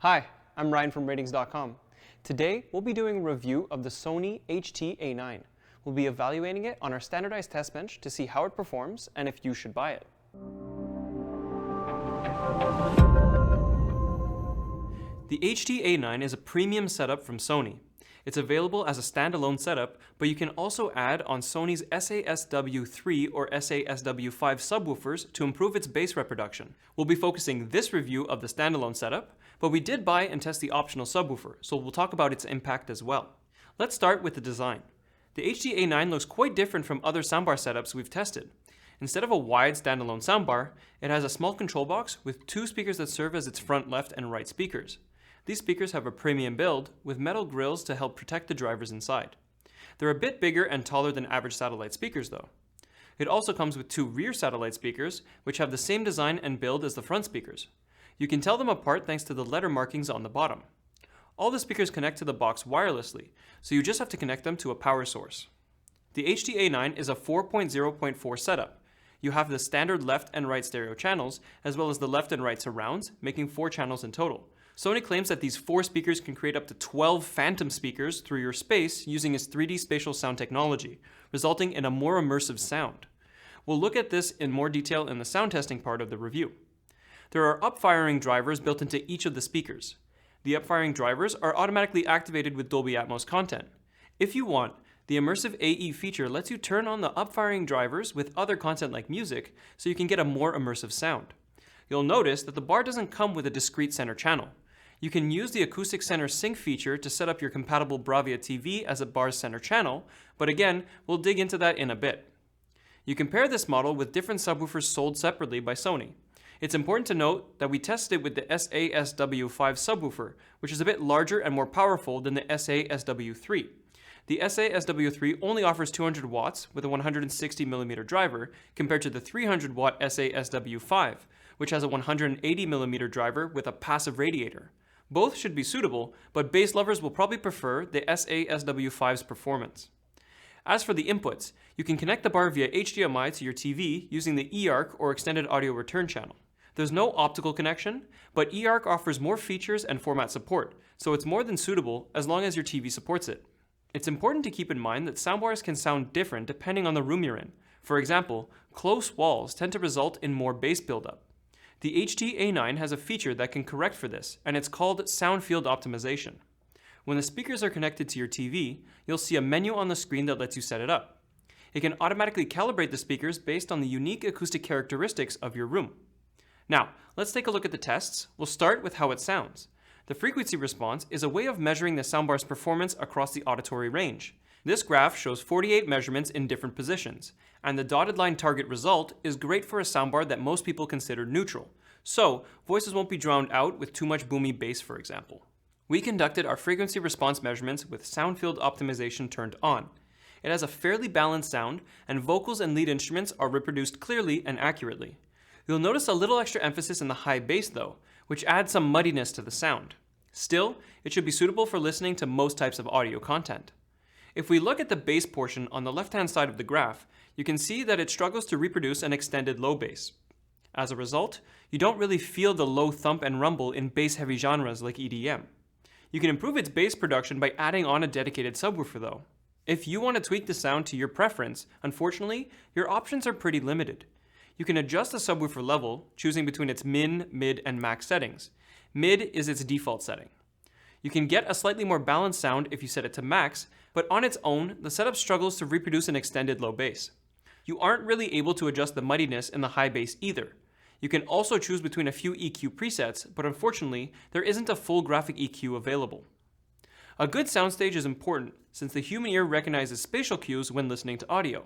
Hi, I'm Ryan from ratings.com. Today, we'll be doing a review of the Sony HT-A9. We'll be evaluating it on our standardized test bench to see how it performs and if you should buy it. The HT-A9 is a premium setup from Sony. It's available as a standalone setup, but you can also add on Sony's SASW3 or SASW5 subwoofers to improve its bass reproduction. We'll be focusing this review of the standalone setup, but we did buy and test the optional subwoofer, so we'll talk about its impact as well. Let's start with the design. The HT-A9 looks quite different from other soundbar setups we've tested. Instead of a wide standalone soundbar, it has a small control box with two speakers that serve as its front left and right speakers. These speakers have a premium build with metal grills to help protect the drivers inside. They're a bit bigger and taller than average satellite speakers though. It also comes with two rear satellite speakers, which have the same design and build as the front speakers. You can tell them apart thanks to the letter markings on the bottom. All the speakers connect to the box wirelessly, so you just have to connect them to a power source. The HT-A9 is a 4.0.4 setup. You have the standard left and right stereo channels, as well as the left and right surrounds, making 4 channels in total. Sony claims that these 4 speakers can create up to 12 phantom speakers through your space using its 3D spatial sound technology, resulting in a more immersive sound. We'll look at this in more detail in the sound testing part of the review. There are up-firing drivers built into each of the speakers. The up-firing drivers are automatically activated with Dolby Atmos content. If you want, the immersive AE feature lets you turn on the up-firing drivers with other content like music, so you can get a more immersive sound. You'll notice that the bar doesn't come with a discrete center channel. You can use the Acoustic Center Sync feature to set up your compatible Bravia TV as a bar's center channel, but again, we'll dig into that in a bit. You can pair this model with different subwoofers sold separately by Sony. It's important to note that we tested it with the SASW5 subwoofer, which is a bit larger and more powerful than the SASW3. The SASW3 only offers 200 watts with a 160mm driver compared to the 300 watt SASW5, which has a 180mm driver with a passive radiator. Both should be suitable, but bass lovers will probably prefer the SASW5's performance. As for the inputs, you can connect the bar via HDMI to your TV using the eARC or extended audio return channel. There's no optical connection, but eARC offers more features and format support, so it's more than suitable as long as your TV supports it. It's important to keep in mind that soundbars can sound different depending on the room you're in. For example, close walls tend to result in more bass buildup. The HT-A9 has a feature that can correct for this, and it's called sound field optimization. When the speakers are connected to your TV, you'll see a menu on the screen that lets you set it up. It can automatically calibrate the speakers based on the unique acoustic characteristics of your room. Now, let's take a look at the tests. We'll start with how it sounds. The frequency response is a way of measuring the soundbar's performance across the auditory range. This graph shows 48 measurements in different positions, and the dotted line target result is great for a soundbar that most people consider neutral, so voices won't be drowned out with too much boomy bass, for example. We conducted our frequency response measurements with sound field optimization turned on. It has a fairly balanced sound, and vocals and lead instruments are reproduced clearly and accurately. You'll notice a little extra emphasis in the high bass though, which adds some muddiness to the sound. Still, it should be suitable for listening to most types of audio content. If we look at the bass portion on the left-hand side of the graph, you can see that it struggles to reproduce an extended low bass. As a result, you don't really feel the low thump and rumble in bass-heavy genres like EDM. You can improve its bass production by adding on a dedicated subwoofer though. If you want to tweak the sound to your preference, unfortunately, your options are pretty limited. You can adjust the subwoofer level, choosing between its min, mid, and max settings. Mid is its default setting. You can get a slightly more balanced sound if you set it to max, but on its own, the setup struggles to reproduce an extended low bass. You aren't really able to adjust the muddiness in the high bass either. You can also choose between a few EQ presets, but unfortunately, there isn't a full graphic EQ available. A good soundstage is important, since the human ear recognizes spatial cues when listening to audio.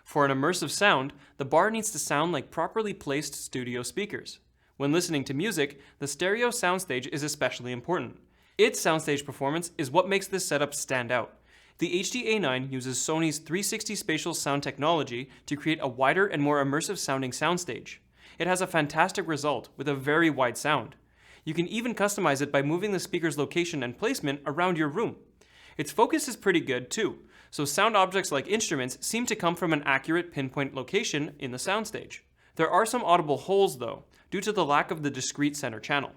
For an immersive sound, the bar needs to sound like properly placed studio speakers. When listening to music, the stereo soundstage is especially important. Its soundstage performance is what makes this setup stand out. The HT-A9 uses Sony's 360 Spatial Sound technology to create a wider and more immersive sounding soundstage. It has a fantastic result with a very wide sound. You can even customize it by moving the speaker's location and placement around your room. Its focus is pretty good too, so sound objects like instruments seem to come from an accurate pinpoint location in the soundstage. There are some audible holes though, due to the lack of the discrete center channel.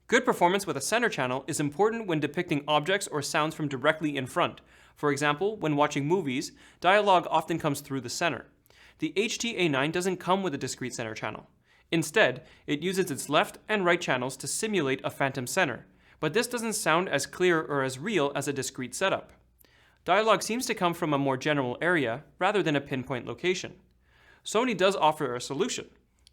Good performance with a center channel is important when depicting objects or sounds from directly in front. For example, when watching movies, dialogue often comes through the center. The HT-A9 doesn't come with a discrete center channel. Instead, it uses its left and right channels to simulate a phantom center, but this doesn't sound as clear or as real as a discrete setup. Dialogue seems to come from a more general area rather than a pinpoint location. Sony does offer a solution.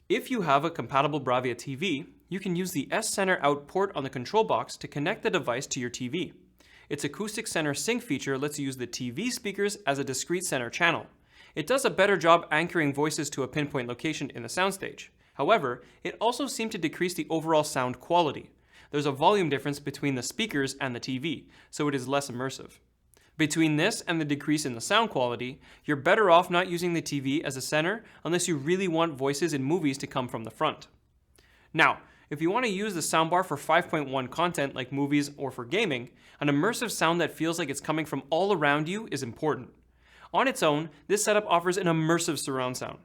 If you have a compatible Bravia TV, you can use the S-Center out port on the control box to connect the device to your TV. Its acoustic center sync feature lets you use the TV speakers as a discrete center channel. It does a better job anchoring voices to a pinpoint location in the soundstage. However, it also seemed to decrease the overall sound quality. There's a volume difference between the speakers and the TV, so it is less immersive. Between this and the decrease in the sound quality, you're better off not using the TV as a center unless you really want voices in movies to come from the front. Now, if you want to use the soundbar for 5.1 content like movies or for gaming, an immersive sound that feels like it's coming from all around you is important. On its own, this setup offers an immersive surround sound.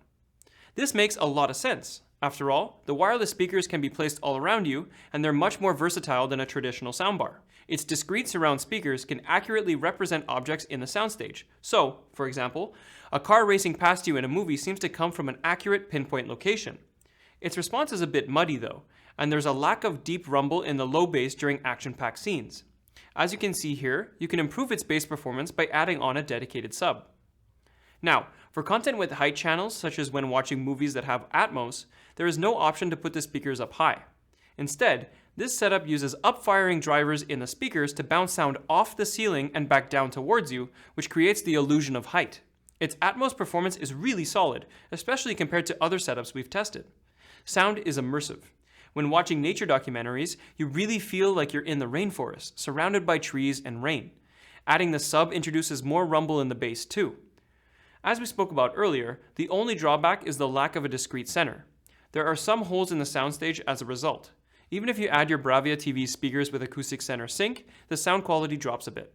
This makes a lot of sense. After all, the wireless speakers can be placed all around you, and they're much more versatile than a traditional soundbar. Its discrete surround speakers can accurately represent objects in the soundstage. So, for example, a car racing past you in a movie seems to come from an accurate pinpoint location. Its response is a bit muddy though, and there's a lack of deep rumble in the low bass during action-packed scenes. As you can see here, you can improve its bass performance by adding on a dedicated sub. Now, for content with height channels, such as when watching movies that have Atmos, there is no option to put the speakers up high. Instead, this setup uses up-firing drivers in the speakers to bounce sound off the ceiling and back down towards you, which creates the illusion of height. Its Atmos performance is really solid, especially compared to other setups we've tested. Sound is immersive. When watching nature documentaries, you really feel like you're in the rainforest, surrounded by trees and rain. Adding the sub introduces more rumble in the bass too. As we spoke about earlier, the only drawback is the lack of a discrete center. There are some holes in the soundstage as a result. Even if you add your Bravia TV speakers with acoustic center sync, the sound quality drops a bit.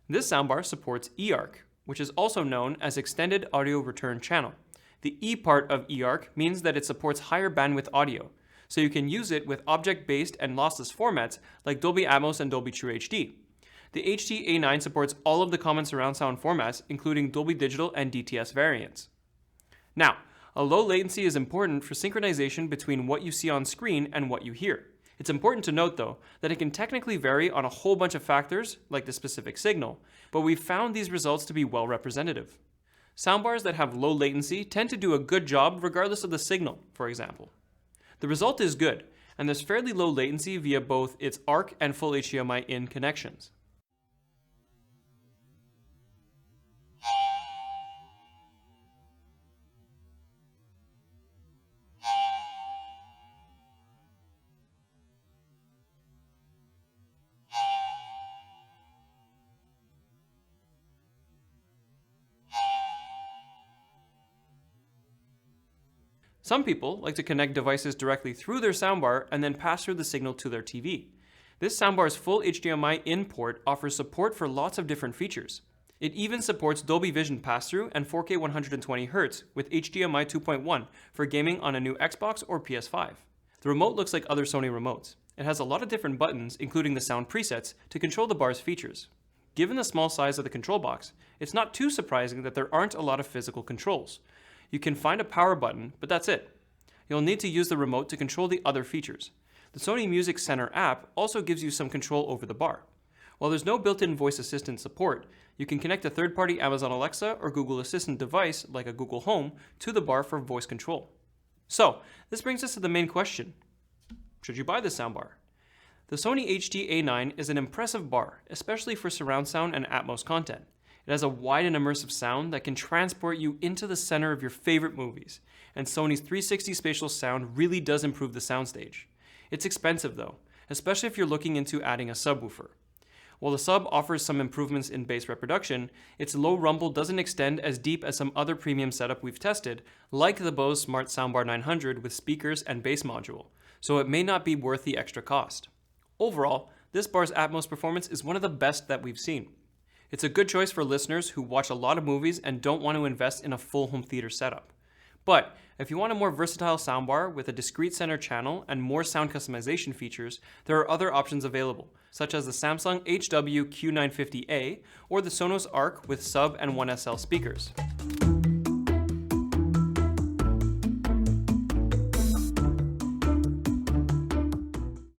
This soundbar supports eARC, which is also known as Extended Audio Return Channel. The E part of eARC means that it supports higher bandwidth audio, so you can use it with object-based and lossless formats like Dolby Atmos and Dolby True HD. The HT-A9 supports all of the common surround sound formats, including Dolby Digital and DTS variants. Now, a low latency is important for synchronization between what you see on screen and what you hear. It's important to note, though, that it can technically vary on a whole bunch of factors, like the specific signal, but we've found these results to be well representative. Soundbars that have low latency tend to do a good job regardless of the signal, for example. The result is good, and there's fairly low latency via both its ARC and full HDMI in connections. Some people like to connect devices directly through their soundbar and then pass through the signal to their TV. This soundbar's full HDMI in port offers support for lots of different features. It even supports Dolby Vision pass-through and 4K 120Hz with HDMI 2.1 for gaming on a new Xbox or PS5. The remote looks like other Sony remotes. It has a lot of different buttons, including the sound presets, to control the bar's features. Given the small size of the control box, it's not too surprising that there aren't a lot of physical controls. You can find a power button, but that's it. You'll need to use the remote to control the other features. The Sony Music Center app also gives you some control over the bar. While there's no built-in voice assistant support, you can connect a third-party Amazon Alexa or Google Assistant device, like a Google Home, to the bar for voice control. So, this brings us to the main question. Should you buy this soundbar? The Sony HT-A9 is an impressive bar, especially for surround sound and Atmos content. It has a wide and immersive sound that can transport you into the center of your favorite movies, and Sony's 360 Spatial Sound really does improve the soundstage. It's expensive though, especially if you're looking into adding a subwoofer. While the sub offers some improvements in bass reproduction, its low rumble doesn't extend as deep as some other premium setup we've tested, like the Bose Smart Soundbar 900 with speakers and bass module, so it may not be worth the extra cost. Overall, this bar's Atmos performance is one of the best that we've seen. It's a good choice for listeners who watch a lot of movies and don't want to invest in a full home theater setup. But if you want a more versatile soundbar with a discrete center channel and more sound customization features, there are other options available, such as the Samsung HW Q950A or the Sonos Arc with sub and 1SL speakers.